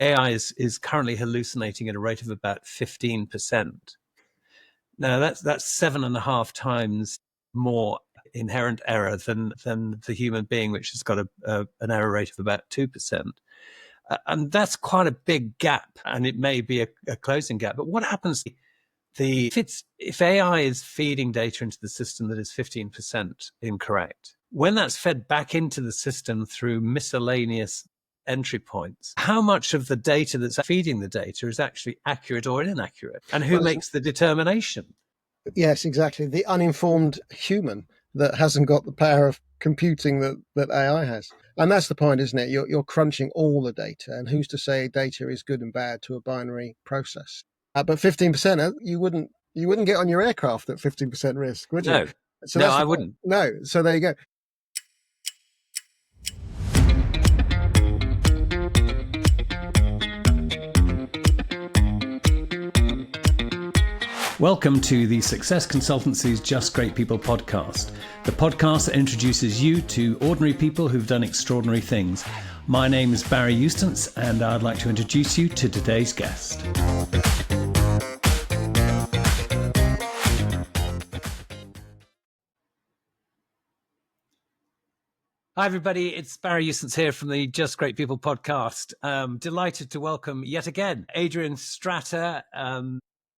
AI is currently hallucinating at a rate of about 15%. Now, that's 7.5 times more inherent error than the human being, which has got an error rate of about 2%. And that's quite a big gap, and it may be a closing gap. But what happens if AI is feeding data into the system that is 15% incorrect, when that's fed back into the system through miscellaneous entry points, how much of the data that's feeding the data is actually accurate or inaccurate? And who makes the determination? Yes, exactly. The uninformed human that hasn't got the power of computing that AI has. And that's the point, isn't it? You're crunching all the data, and who's to say data is good and bad to a binary process? But 15%, you wouldn't get on your aircraft at 15% risk, would you? No, So no, I wouldn't. No. So there you go. Welcome to the Success Consultancy's Just Great People podcast, the podcast that introduces you to ordinary people who've done extraordinary things. My name is Barry Eustance, and I'd like to introduce you to today's guest. Hi, everybody. It's Barry Eustance here from the Just Great People podcast. Delighted to welcome yet again Adrian Stratta,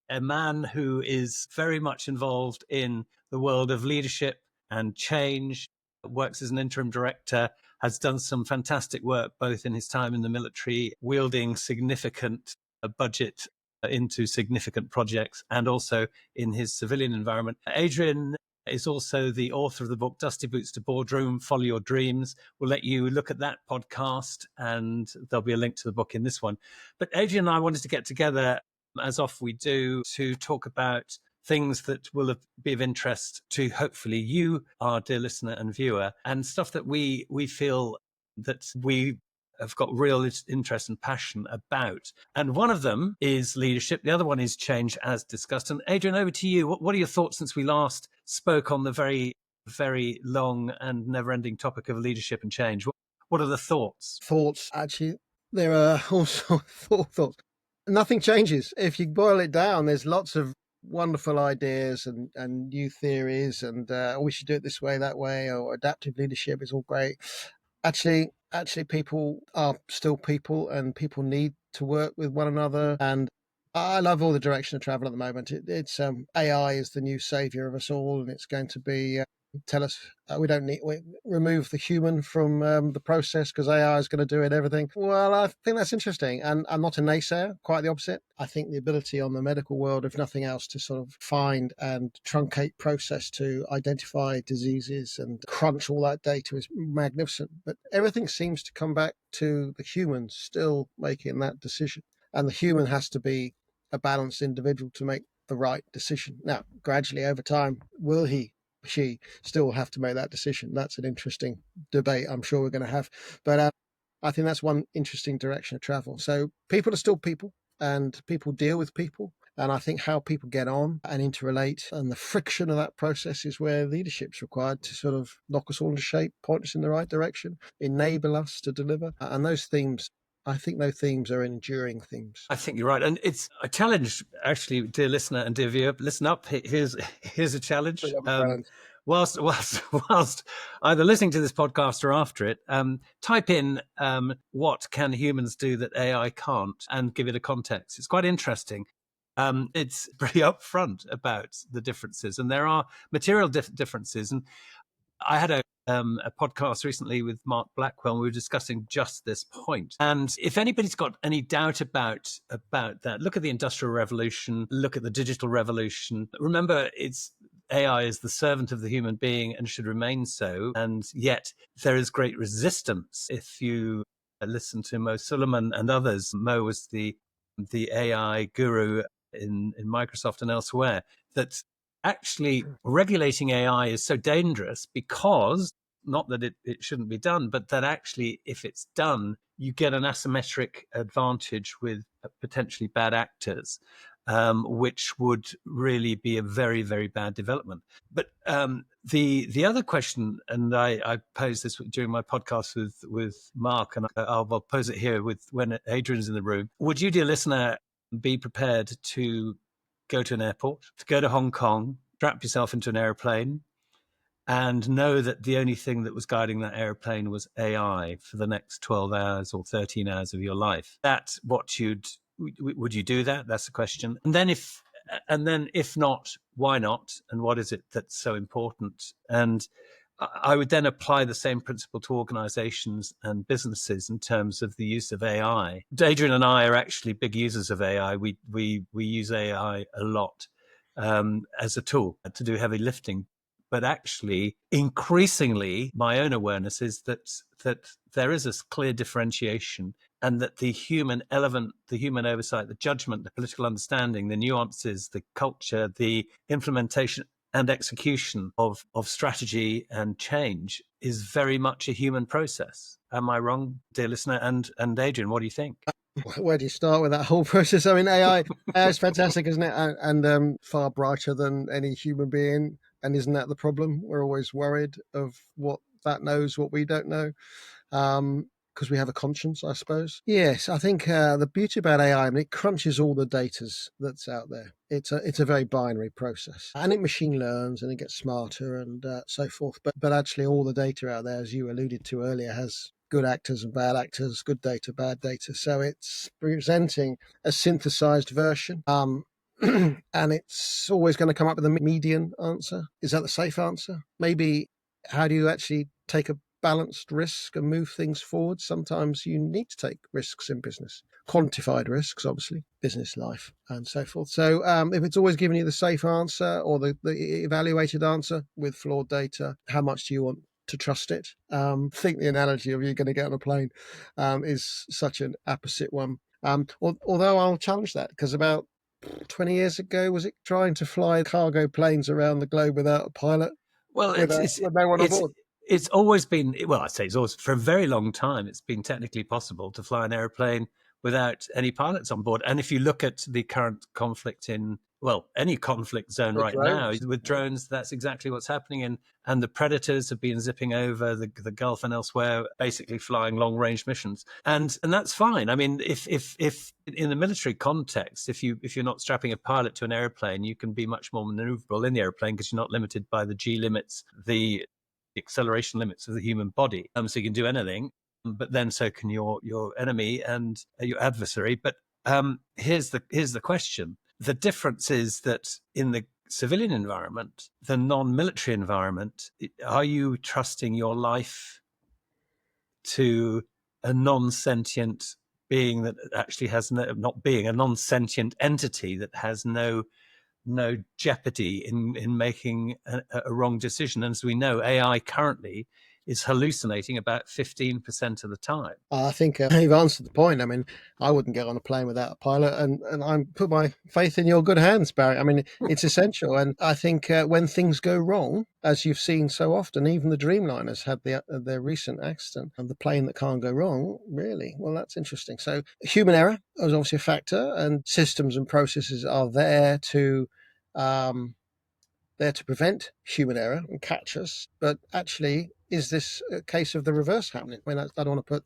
a man who is very much involved in the world of leadership and change, works as an interim director, has done some fantastic work, both in his time in the military, wielding significant budget into significant projects, and also in his civilian environment. Adrian is also the author of the book, Dusty Boots to Boardroom, Follow Your Dreams. We'll let you look at that podcast, and there'll be a link to the book in this one. But Adrian and I wanted to get together, as often we do, to talk about things that will be of interest to hopefully you, our dear listener and viewer, and stuff that we feel that we have got real interest and passion about. And one of them is leadership. The other one is change, as discussed. And Adrian, over to you. What are your thoughts since we last spoke on the very, very long and never-ending topic of leadership and change? What are the thoughts? Thoughts, actually, there are also thoughts. Nothing changes. If you boil it down, there's lots of wonderful ideas and new theories, and we should do it this way, that way, or adaptive leadership is all great. Actually, people are still people, and people need to work with one another. And I love all the direction of travel at the moment. It's AI is the new savior of us all, and it's going to be tell us we remove the human from the process because AI is going to do it, everything. Well, I think that's interesting, and I'm not a naysayer, quite the opposite. I think the ability on the medical world, if nothing else, to sort of find and truncate process to identify diseases and crunch all that data is magnificent. But everything seems to come back to the human still making that decision, and the human has to be a balanced individual to make the right decision. Now, gradually over time, will she still have to make that decision? That's an interesting debate I'm sure we're going to have. But I think that's one interesting direction of travel. So people are still people, and people deal with people. And I think how people get on and interrelate and the friction of that process is where leadership's required to sort of knock us all into shape, point us in the right direction, enable us to deliver. And those themes, I think those themes are enduring themes. I think you're right. And it's a challenge, actually, dear listener and dear viewer. Listen up. Here's a challenge. Whilst either listening to this podcast or after it, type in what can humans do that AI can't and give it a context. It's quite interesting. It's pretty upfront about the differences, and there are material differences. And I had a podcast recently with Mark Blackwell, and we were discussing just this point. And if anybody's got any doubt about that, look at the Industrial Revolution, look at the digital revolution. Remember, AI is the servant of the human being and should remain so. And yet there is great resistance. If you listen to Mo Suleiman and others, Mo was the AI guru in Microsoft and elsewhere, that actually regulating AI is so dangerous because, not that it shouldn't be done, but that actually if it's done, you get an asymmetric advantage with potentially bad actors. which would really be a very, very bad development. But the other question, and I posed this during my podcast with Mark, and I'll pose it here when Adrian's in the room. Would you, dear listener, be prepared to go to an airport, to go to Hong Kong, strap yourself into an airplane, and know that the only thing that was guiding that airplane was AI for the next 12 hours or 13 hours of your life? That's what would you do that? That's the question. And then if not, why not? And what is it that's so important? And I would then apply the same principle to organizations and businesses in terms of the use of AI. Adrian and I are actually big users of AI. We use AI a lot as a tool to do heavy lifting. But actually, increasingly, my own awareness is that there is a clear differentiation, and that the human element, the human oversight, the judgment, the political understanding, the nuances, the culture, the implementation and execution of strategy and change is very much a human process. Am I wrong, dear listener? And Adrian, what do you think? Where do you start with that whole process? I mean, AI is fantastic, isn't it? And far brighter than any human being. And isn't that the problem? We're always worried of what that knows, what we don't know, because we have a conscience, I suppose. Yes, I think the beauty about AI, I mean, it crunches all the data that's out there. It's a very binary process, and it machine learns and it gets smarter and so forth. But actually, all the data out there, as you alluded to earlier, has good actors and bad actors, good data, bad data. So it's presenting a synthesized version. And it's always going to come up with a median answer. Is that the safe answer? Maybe how do you actually take a balanced risk and move things forward? Sometimes you need to take risks in business, quantified risks, obviously, business life and so forth. So if it's always giving you the safe answer or the evaluated answer with flawed data, how much do you want to trust it? I think the analogy of you're going to get on a plane is such an apposite one. Although I'll challenge that, because about 20 years ago, was it trying to fly cargo planes around the globe without a pilot? Well, with no one aboard? It's always been, well, I'd say it's always, for a very long time, it's been technically possible to fly an airplane without any pilots on board. And if you look at the current conflict in, well, any conflict zone right now with drones, that's exactly what's happening. And the predators have been zipping over the Gulf and elsewhere, basically flying long range missions. And that's fine. I mean, if in the military context, if you're not strapping a pilot to an airplane, you can be much more maneuverable in the airplane because you're not limited by the G limits, the acceleration limits of the human body. So you can do anything, but then so can your enemy and your adversary. But here's the question. The difference is that in the civilian environment, the non-military environment, are you trusting your life to a non-sentient being that actually has not being a non-sentient entity that has no jeopardy in making a wrong decision? And as we know, AI currently is hallucinating about 15% of the time. I think you've answered the point. I mean, I wouldn't get on a plane without a pilot, and I put my faith in your good hands, Barry. I mean, it's essential. And I think when things go wrong, as you've seen so often, even the Dreamliners had their recent accident, and the plane that can't go wrong, really. Well, that's interesting. So human error is obviously a factor, and systems and processes are there to prevent human error and catch us. But actually, is this a case of the reverse happening? I mean, I don't want to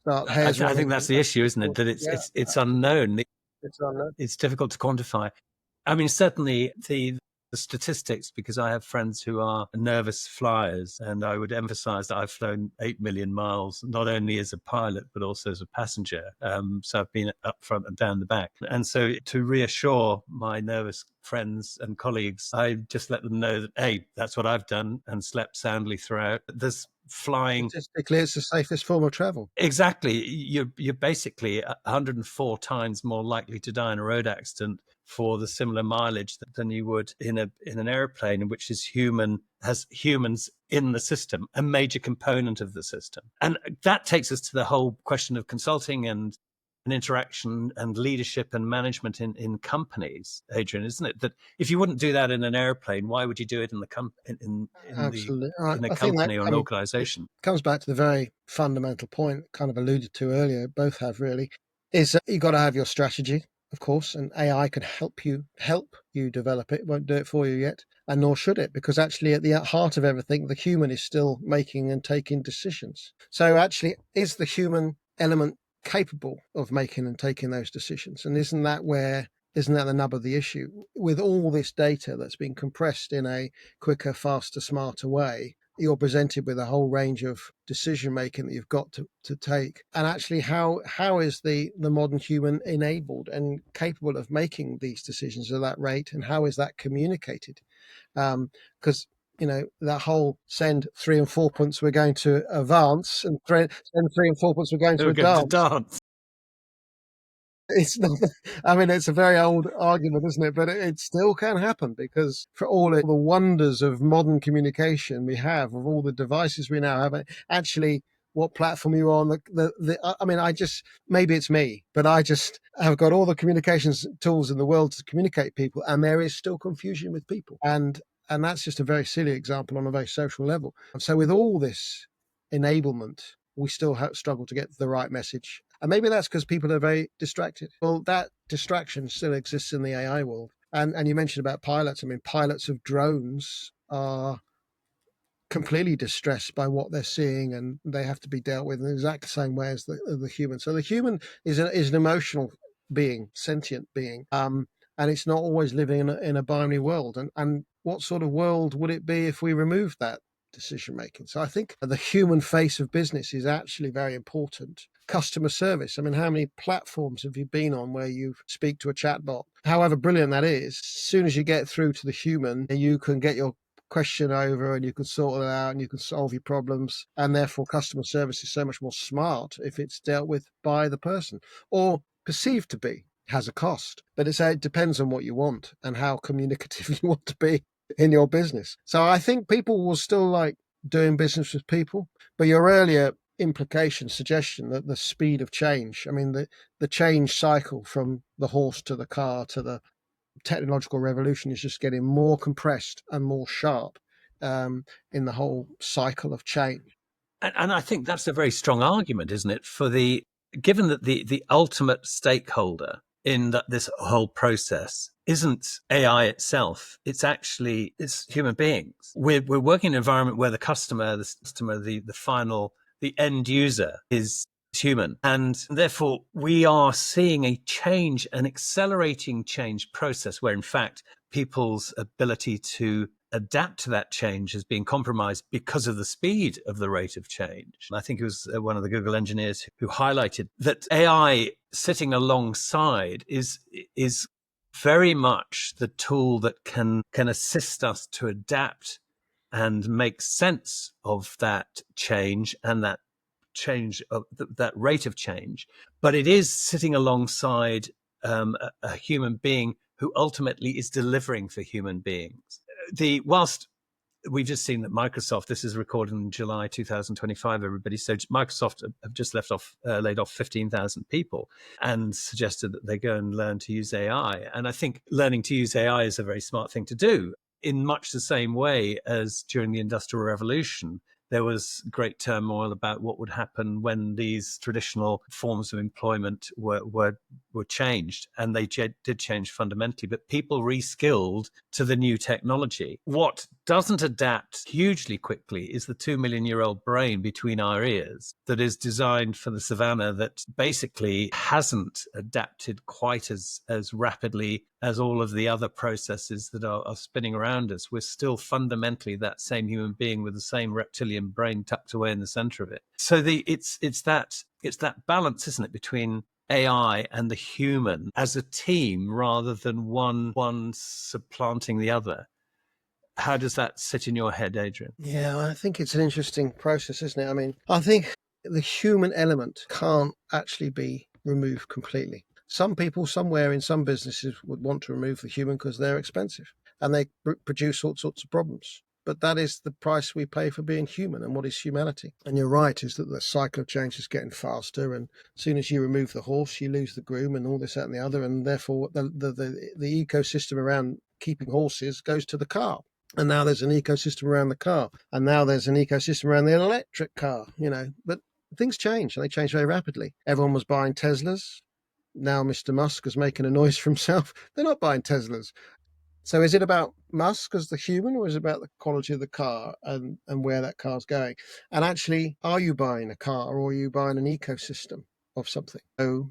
start hairs. I think that's the issue, isn't it? That it's unknown. It's unknown. It's difficult to quantify. I mean, certainly the statistics, because I have friends who are nervous flyers, and I would emphasize that I've flown 8 million miles, not only as a pilot, but also as a passenger. So I've been up front and down the back. And so to reassure my nervous friends and colleagues, I just let them know that, hey, that's what I've done and slept soundly throughout. There's flying. Statistically, it's the safest form of travel. Exactly. You're basically 104 times more likely to die in a road accident for the similar mileage than you would in an airplane, which has humans in the system, a major component of the system. And that takes us to the whole question of consulting and interaction and leadership and management in companies, Adrian, isn't it? That if you wouldn't do that in an airplane, why would you do it in Absolutely. a company or an organization? It comes back to the very fundamental point, kind of alluded to earlier, both have really, is you've got to have your strategy. of course, and AI can help you develop it. It won't do it for you yet, and nor should it, because actually at the heart of everything, the human is still making and taking decisions. So actually, is the human element capable of making and taking those decisions? And isn't that the nub of the issue? With all this data that's been compressed in a quicker, faster, smarter way, you're presented with a whole range of decision making that you've got to take. And actually, how is the modern human enabled and capable of making these decisions at that rate, and how is that communicated? Because that whole send 3 and 4 points we're going to advance, and send 3 and 4 points we're going to We're going to advance. dance. It's not, I mean, it's a very old argument, isn't it? But it still can happen, because for all the wonders of modern communication we have, of all the devices we now have, actually, what platform you're on, I mean, maybe it's me, but I just have got all the communications tools in the world to communicate people, and there is still confusion with people. And that's just a very silly example on a very social level. And so with all this enablement, we still struggle to get the right message. And maybe that's because people are very distracted. Well, that distraction still exists in the AI world. And you mentioned about pilots. I mean, pilots of drones are completely distressed by what they're seeing, and they have to be dealt with in the exact same way as the human. So the human is an emotional being, sentient being, and it's not always living in a binary world. And what sort of world would it be if we removed that decision making? So I think the human face of business is actually very important. Customer service. I mean, how many platforms have you been on where you speak to a chatbot? However brilliant that is, as soon as you get through to the human, you can get your question over and you can sort it out and you can solve your problems. And therefore, customer service is so much more smart if it's dealt with by the person, or perceived to be. It has a cost, but it depends on what you want and how communicative you want to be in your business. So I think people will still like doing business with people, but your earlier suggestion that the speed of change, I mean, the change cycle from the horse to the car to the technological revolution is just getting more compressed and more sharp in the whole cycle of change. And I think that's a very strong argument, isn't it? Given that the ultimate stakeholder in this whole process isn't AI itself, it's human beings. We're working in an environment where the end user is human. And therefore, we are seeing an accelerating change process where, in fact, people's ability to adapt to that change is being compromised because of the speed of the rate of change. I think it was one of the Google engineers who highlighted that AI sitting alongside is very much the tool that can assist us to adapt and make sense of that change and that change of that rate of change, but it is sitting alongside a human being who ultimately is delivering for human beings. Whilst we've just seen that Microsoft, this is recorded in July 2025, everybody. So Microsoft have just laid off 15,000 people and suggested that they go and learn to use AI. And I think learning to use AI is a very smart thing to do, in much the same way as during the Industrial Revolution, there was great turmoil about what would happen when these traditional forms of employment were changed, and they did change fundamentally. But people reskilled to the new technology. What doesn't adapt hugely quickly is the 2 million-year-old brain between our ears that is designed for the savannah, that basically hasn't adapted quite as rapidly as all of the other processes that are spinning around us. We're still fundamentally that same human being with the same reptilian brain tucked away in the center of it. So it's that balance, isn't it, between AI and the human as a team rather than one supplanting the other. How does that sit in your head, Adrian? Yeah, I think it's an interesting process, isn't it? I mean, I think the human element can't actually be removed completely. Some people somewhere in some businesses would want to remove the human because they're expensive and they produce all sorts of problems. But that is the price we pay for being human. And what is humanity? And you're right, is that the cycle of change is getting faster. And as soon as you remove the horse, you lose the groom and all this, that, and the other. And therefore, the ecosystem around keeping horses goes to the car. And now there's an ecosystem around the car. And now there's an ecosystem around the electric car, But things change, and they change very rapidly. Everyone was buying Teslas. now Mr. Musk is making a noise for himself. They're not buying Teslas. So is it about Musk as the human, or is it about the quality of the car and where that car's going? And actually, are you buying a car, or are you buying an ecosystem of something? So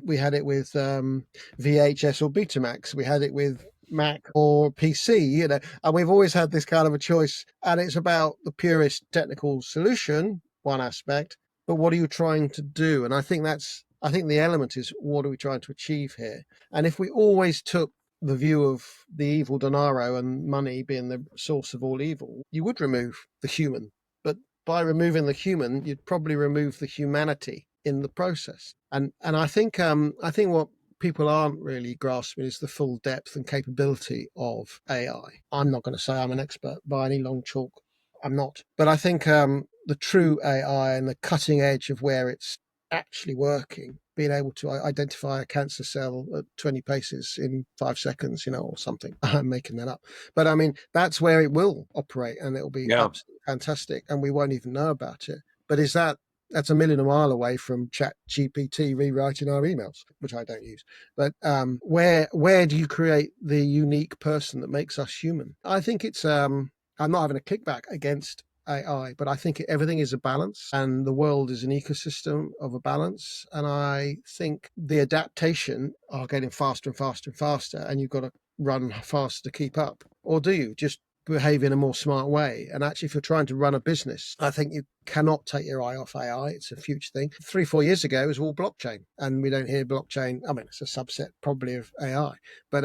we had it with VHS or Betamax. We had it with Mac or PC, and we've always had this kind of a choice. And it's about the purest technical solution, one aspect, but what are you trying to do? And I think the element is, what are we trying to achieve here? And if we always took the view of the evil denaro and money being the source of all evil, you would remove the human. But by removing the human, you'd probably remove the humanity in the process. And I think what people aren't really grasping is the full depth and capability of AI. I'm not going to say I'm an expert by any long chalk. I'm not. But I think the true AI and the cutting edge of where it's actually working, being able to identify a cancer cell at 20 paces in 5 seconds, or something. I'm making that up. But I mean, that's where it will operate, and it'll be absolutely fantastic, and we won't even know about it. But that's a million a mile away from Chat GPT rewriting our emails, which I don't use. But where do you create the unique person that makes us human? I think it's I'm not having a kickback against AI, but I think everything is a balance, and the world is an ecosystem of a balance. And I think the adaptation are getting faster and faster and faster, and you've got to run fast to keep up. Or do you just behave in a more smart way? And actually, if you're trying to run a business, I think you cannot take your eye off AI. It's a future thing. 3-4 years ago, it was all blockchain, and we don't hear blockchain. I mean, it's a subset probably of AI, but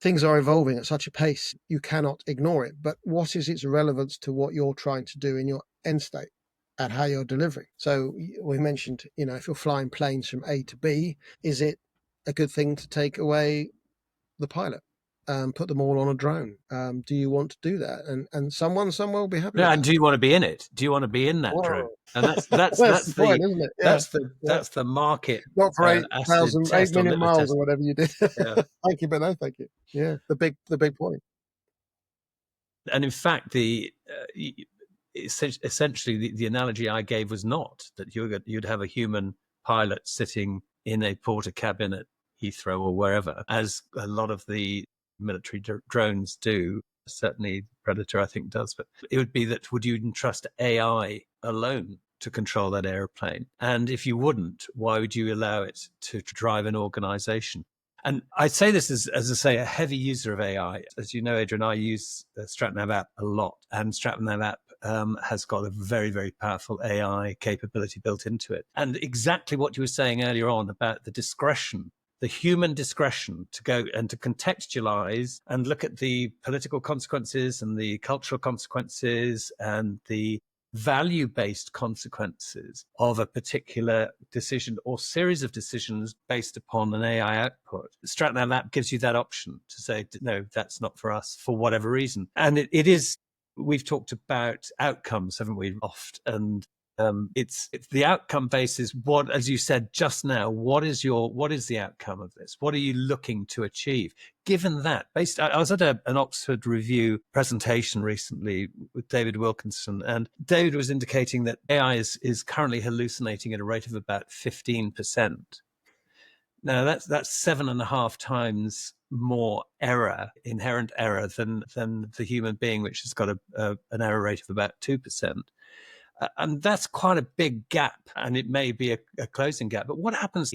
things are evolving at such a pace, you cannot ignore it. But what is its relevance to what you're trying to do in your end state and how you're delivering? So we mentioned, if you're flying planes from A to B, is it a good thing to take away the pilot? Put them all on a drone. Do you want to do that? And someone somewhere will be happy with Yeah, that. and do you want to be in it? Do you want to be in that drone? Whoa. And that's The point, isn't it? Yeah. that's the market Not for acid 8 test or million litmus miles test. or whatever you did. Yeah. Thank you, but no, thank you. Yeah, the big point. And in fact, essentially the analogy I gave was not that you'd have a human pilot sitting in a porter cabin at Heathrow or wherever, as a lot of the military drones do. Certainly Predator, I think, does. But it would be that, would you entrust AI alone to control that airplane? And if you wouldn't, why would you allow it to drive an organization? And I say this as I say, a heavy user of AI. As you know, Adrian, I use the StratNav app a lot, and StratNav app has got a very, very powerful AI capability built into it. And exactly what you were saying earlier on about the discretion, the human discretion to go and to contextualize and look at the political consequences and the cultural consequences and the value-based consequences of a particular decision or series of decisions based upon an AI output. StratNav app gives you that option to say, no, that's not for us for whatever reason. And it is, we've talked about outcomes, haven't we, oft? And it's the outcome basis. What, as you said just now, what is the outcome of this? What are you looking to achieve? Given that, I was at an Oxford Review presentation recently with David Wilkinson, and David was indicating that AI is currently hallucinating at a rate of about 15%. Now that's 7.5 times more inherent error than the human being, which has got an error rate of about 2%. And that's quite a big gap, and it may be a closing gap. But what happens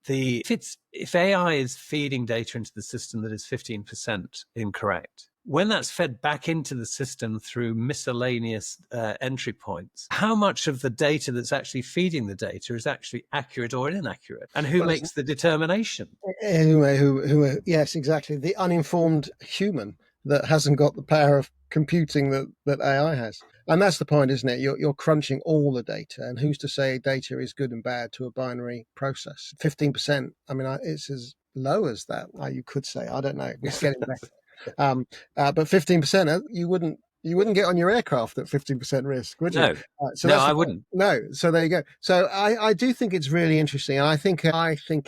if AI is feeding data into the system that is 15% incorrect? When that's fed back into the system through miscellaneous entry points, how much of the data that's actually feeding the data is actually accurate or inaccurate? And who makes the determination? Who, yes, exactly. The uninformed human that hasn't got the power of computing that AI has. And that's the point, isn't it? You're crunching all the data, and who's to say data is good and bad to a binary process? 15%. I mean, it's as low as that. You could say. I don't know. It's getting better. But 15%, you wouldn't get on your aircraft at 15% risk, would you? No, I wouldn't. No. So there you go. So I do think it's really interesting. And I think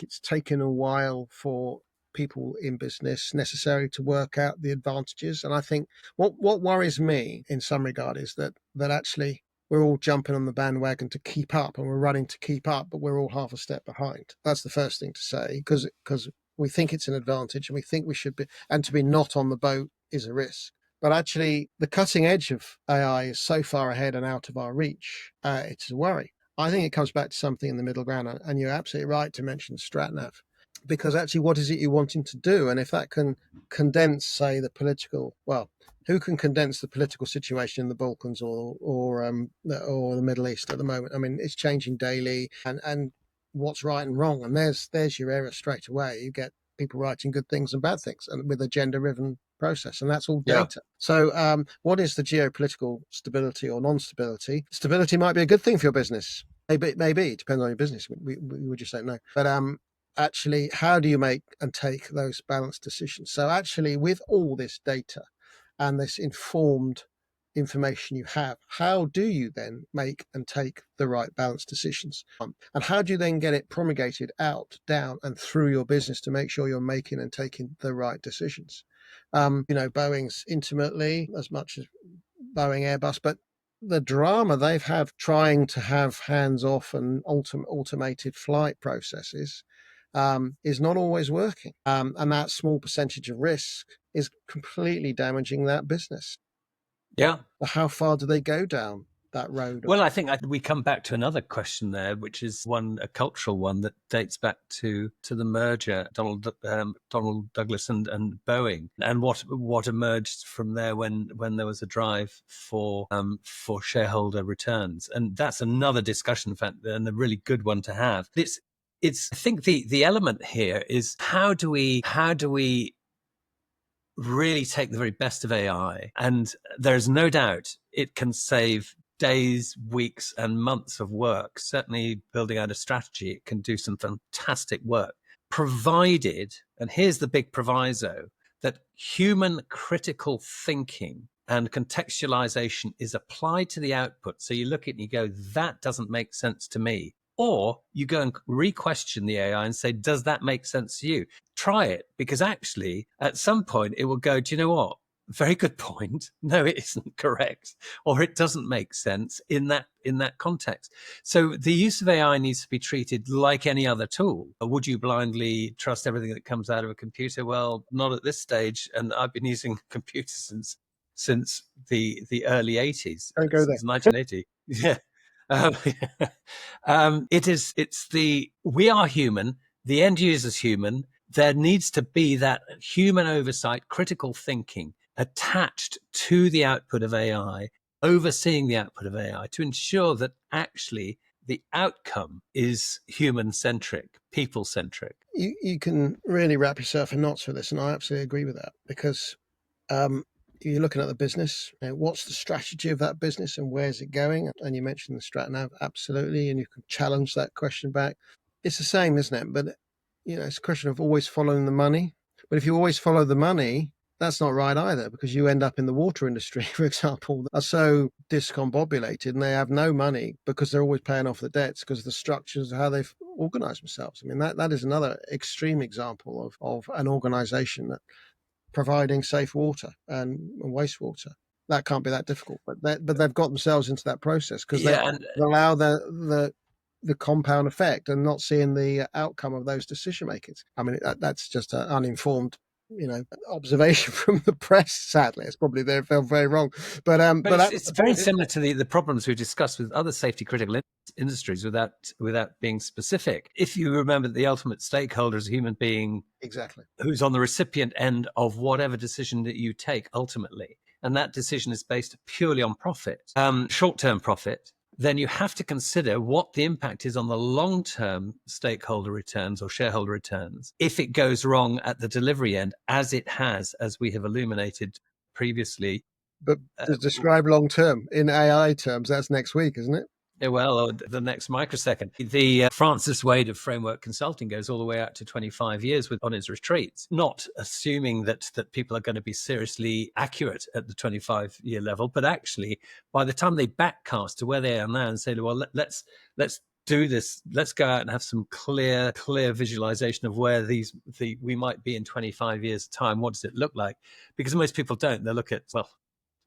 it's taken a while for people in business necessary to work out the advantages. And I think what worries me in some regard is that actually we're all jumping on the bandwagon to keep up, and we're running to keep up, but we're all half a step behind. That's the first thing to say, because we think it's an advantage and we think we should be, and to be not on the boat is a risk. But actually, the cutting edge of AI is so far ahead and out of our reach, it's a worry. I think it comes back to something in the middle ground, and you're absolutely right to mention StratNav, because actually, what is it you're wanting to do? And if that can condense, say, the political, well, who can condense the political situation in the Balkans or the Middle East at the moment? I mean, it's changing daily, and what's right and wrong, and there's your error straight away. You get people writing good things and bad things, and with a gender-driven process, and that's all data. So, what is the geopolitical stability or non-stability? Stability might be a good thing for your business. Maybe it depends on your business. We would just say no, but actually, how do you make and take those balanced decisions? So, actually, with all this data and this informed information you have, how do you then make and take the right balanced decisions? And how do you then get it promulgated out, down, and through your business to make sure you're making and taking the right decisions? Boeing's intimately as much as Boeing, Airbus, but the drama they've had trying to have hands-off and automated flight processes is not always working. And that small percentage of risk is completely damaging that business. Yeah. How far do they go down that road? Well, I think we come back to another question there, which is a cultural one that dates back to the merger, Donald Douglas and Boeing, and what emerged from there when there was a drive for shareholder returns, and that's another discussion, in fact, and a really good one to have. It's I think the element here is how do we really take the very best of AI, and there's no doubt it can save days, weeks, and months of work. Certainly building out a strategy, it can do some fantastic work, provided, and here's the big proviso, that human critical thinking and contextualization is applied to the output. So you look at it and you go, that doesn't make sense to me. Or you go and re-question the AI and say, does that make sense to you? Try it, because actually at some point it will go, do you know what? Very good point. No, it isn't correct, or it doesn't make sense in that context. So the use of AI needs to be treated like any other tool. Would you blindly trust everything that comes out of a computer? Well, not at this stage. And I've been using computers since the early 80s, Don't go there. since 1980. Yeah. We are human. The end user is human. There needs to be that human oversight, critical thinking attached to the output of AI, overseeing the output of AI to ensure that actually the outcome is human-centric, people-centric. You can really wrap yourself in knots with this, and I absolutely agree with that, because you're looking at the business. What's the strategy of that business and where's it going? And you mentioned the StratNav, absolutely, and you can challenge that question back. It's the same, isn't it? But it's a question of always following the money. But if you always follow the money, that's not right either, because you end up in the water industry, for example, that are so discombobulated and they have no money because they're always paying off the debts because of the structures of how they've organized themselves. I mean, that is another extreme example of an organization that providing safe water and wastewater. That can't be that difficult, but they've got themselves into that process because they allow the compound effect and not seeing the outcome of those decision makers. I mean, that's just an uninformed observation from the press. Sadly, it's probably they felt very wrong, but it's very similar to the problems we've discussed with other safety critical industries without being specific. If you remember, the ultimate stakeholder is a human being, exactly, who's on the recipient end of whatever decision that you take ultimately, and that decision is based purely on profit, short-term profit. Then you have to consider what the impact is on the long-term stakeholder returns or shareholder returns if it goes wrong at the delivery end, as it has, as we have illuminated previously. But to describe long-term in AI terms, that's next week, isn't it? Well, the next microsecond. The Francis Wade of Framework Consulting goes all the way out to 25 years on his retreats, not assuming that people are going to be seriously accurate at the 25-year level, but actually by the time they backcast to where they are now and say, well, let's do this, let's go out and have some clear visualization of where we might be in 25 years time. What does it look like? Because most people don't. They look at, well,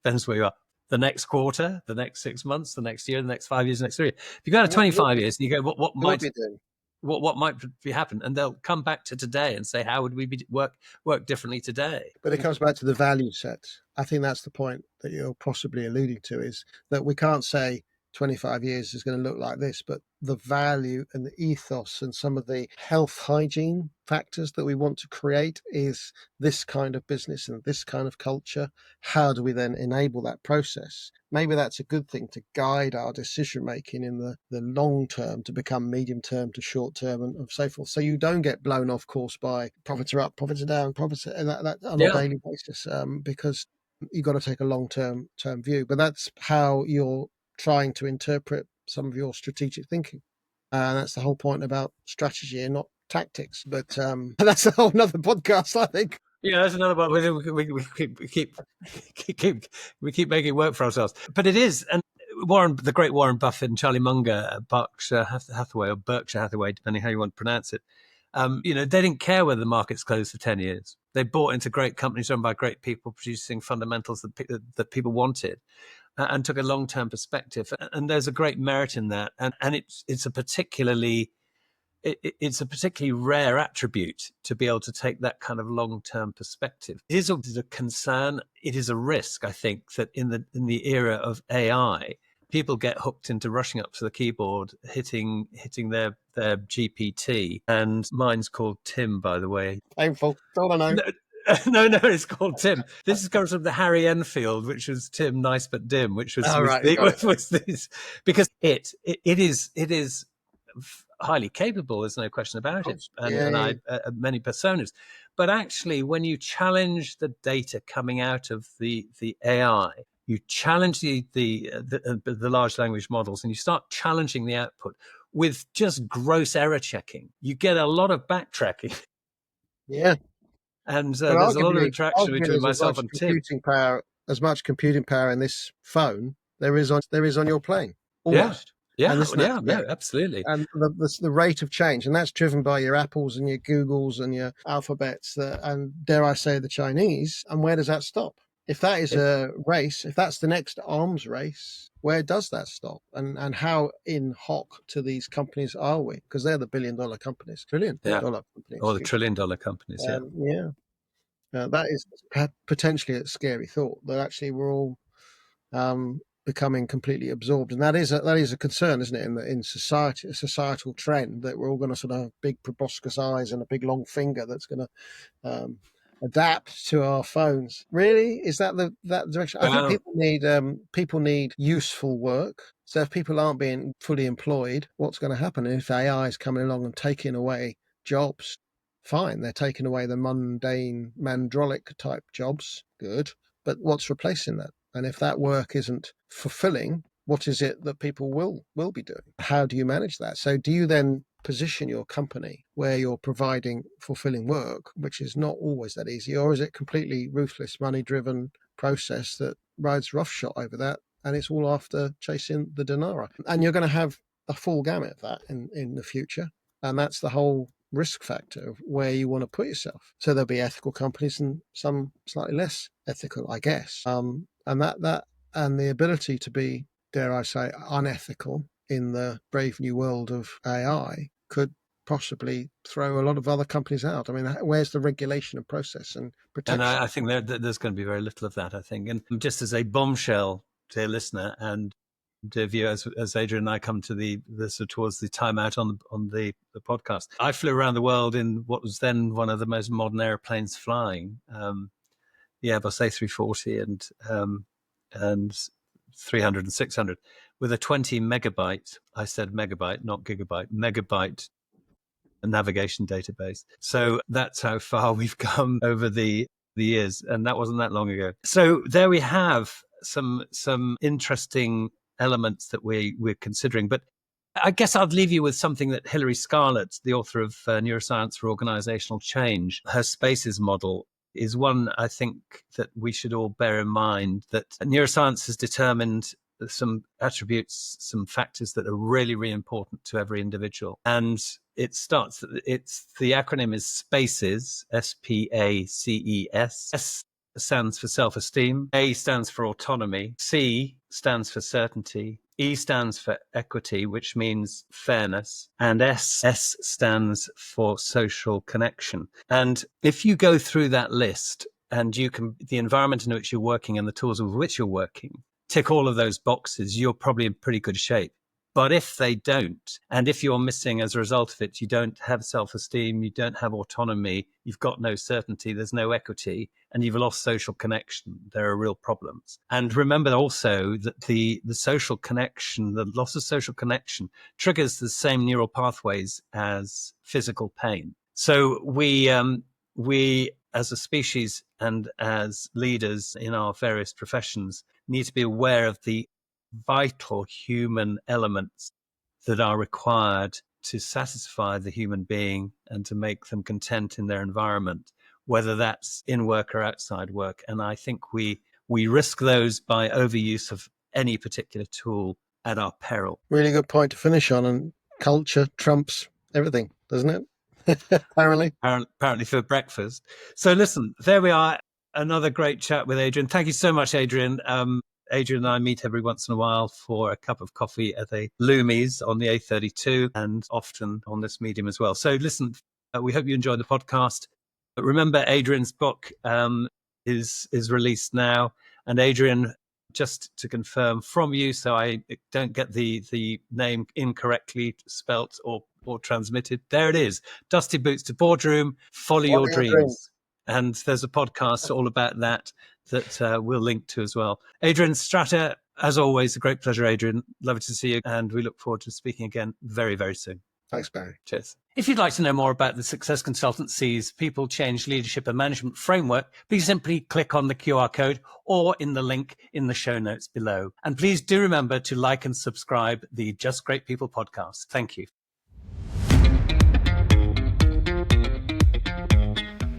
depends where you are, the next quarter, the next 6 months, the next year, the next 5 years, the next 3 years. If you go to 25 years and you go, what You'll might be doing. what might be happen, and they'll come back to today and say, how would we work differently today? But it comes back to the value set. I think that's the point that you're possibly alluding to, is that we can't say 25 years is going to look like this, but the value and the ethos and some of the health hygiene factors that we want to create is this kind of business and this kind of culture. How do we then enable that process? Maybe that's a good thing to guide our decision making in the long term to become medium term to short term and so forth. So you don't get blown off course by profits are up, profits are down, profits are, and that on a daily basis, because you've got to take a long term view. But that's how you're trying to interpret some of your strategic thinking. And that's the whole point about strategy and not tactics. But that's a whole nother podcast, I think. Yeah, that's another one. We keep making work for ourselves, but it is. And the great Warren Buffett and Charlie Munger at Berkshire Hathaway, or Berkshire Hathaway, depending how you want to pronounce it. They didn't care whether the market's closed for 10 years. They bought into great companies run by great people producing fundamentals that people wanted, and took a long-term perspective. And there's a great merit in that. And it's a particularly rare attribute to be able to take that kind of long-term perspective. It is a concern. It is a risk, I think, that in the era of AI, people get hooked into rushing up to the keyboard, hitting their GPT. And mine's called Tim, by the way. Painful. All I know. No, it's called Tim. This comes from the Harry Enfield, which was Tim, nice but dim, which was these, because it is highly capable. There's no question about it, and I many personas. But actually, when you challenge the data coming out of the AI, you challenge the large language models, and you start challenging the output with just gross error checking, you get a lot of backtracking. Yeah. And there's a lot of interaction between myself and Tim. As much computing power in this phone there is on your plane, almost. Yeah, absolutely. And the rate of change, and that's driven by your Apples and your Googles and your Alphabets, and dare I say the Chinese. And where does that stop? If that is a race, if that's the next arms race, where does that stop? And how in hoc to these companies are we? Because they're the billion-dollar companies, trillion-dollar companies. Or the trillion-dollar companies, that is potentially a scary thought, that actually we're all becoming completely absorbed. And that is a concern, isn't it, in society, a societal trend, that we're all going to sort of have big proboscis eyes and a big long finger that's going to adapt to our phones. Really? Is that that direction? I think people need useful work. So if people aren't being fully employed, what's going to happen? If AI is coming along and taking away jobs, fine, they're taking away the mundane, mandrolic type jobs. Good. But what's replacing that? And if that work isn't fulfilling, what is it that people will be doing? How do you manage that? So do you then position your company where you're providing fulfilling work, which is not always that easy, or is it completely ruthless, money-driven process that rides roughshod over that, and it's all after chasing the denara? And you're going to have a full gamut of that in the future, and that's the whole risk factor of where you want to put yourself. So there'll be ethical companies and some slightly less ethical, I guess. And that and the ability to be, dare I say, unethical in the brave new world of AI could possibly throw a lot of other companies out. I mean, where's the regulation and process and protection? And I think there's going to be very little of that, I think. And just as a bombshell, dear listener, and dear viewer, as Adrian and I come to towards the timeout on the podcast, I flew around the world in what was then one of the most modern airplanes flying, the Airbus A340 and 300 and 600, with a 20 megabyte, I said megabyte, not gigabyte, megabyte navigation database. So that's how far we've come over the years, and that wasn't that long ago. So there we have some interesting elements that we're considering. But I guess I'd leave you with something that Hilary Scarlett, the author of Neuroscience for Organisational Change, her Spaces model is one I think that we should all bear in mind, that neuroscience has determined some attributes, some factors that are really, really important to every individual. And the acronym is SPACES, SPACES. stands for self-esteem. A stands for autonomy. C stands for certainty. E stands for equity, which means fairness. And S stands for social connection. And if you go through that list and the environment in which you're working and the tools with which you're working, tick all of those boxes, you're probably in pretty good shape. But if they don't, and if you're missing as a result of it, you don't have self-esteem, you don't have autonomy, you've got no certainty, there's no equity, and you've lost social connection, there are real problems. And remember also that the social connection, the loss of social connection, triggers the same neural pathways as physical pain. So we as a species and as leaders in our various professions need to be aware of the vital human elements that are required to satisfy the human being and to make them content in their environment, whether that's in work or outside work. And I think we risk those by overuse of any particular tool at our peril. Really good point to finish on. And culture trumps everything, doesn't it? Apparently for breakfast. So listen, there we are. Another great chat with Adrian. Thank you so much, Adrian. Adrian and I meet every once in a while for a cup of coffee at a Loomies on the A32 and often on this medium as well. So listen, we hope you enjoy the podcast. But remember, Adrian's book is released now. And Adrian, just to confirm from you, so I don't get the name incorrectly spelt or transmitted, there it is. Dusty Boots to Boardroom, Follow Your Dreams. And there's a podcast all about that we'll link to as well. Adrian Stratta, as always, a great pleasure, Adrian. Lovely to see you. And we look forward to speaking again very, very soon. Thanks, Barry. Cheers. If you'd like to know more about the Success Consultancy's People, Change, Leadership and Management Framework, please simply click on the QR code or in the link in the show notes below. And please do remember to like and subscribe the Just Great People podcast. Thank you.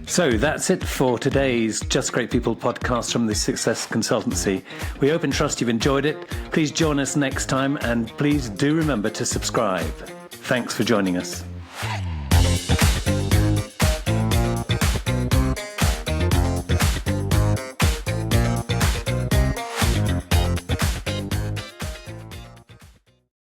So that's it for today's Just Great People podcast from the Sixsess Consultancy. We hope and trust you've enjoyed it. Please join us next time and please do remember to subscribe. Thanks for joining us.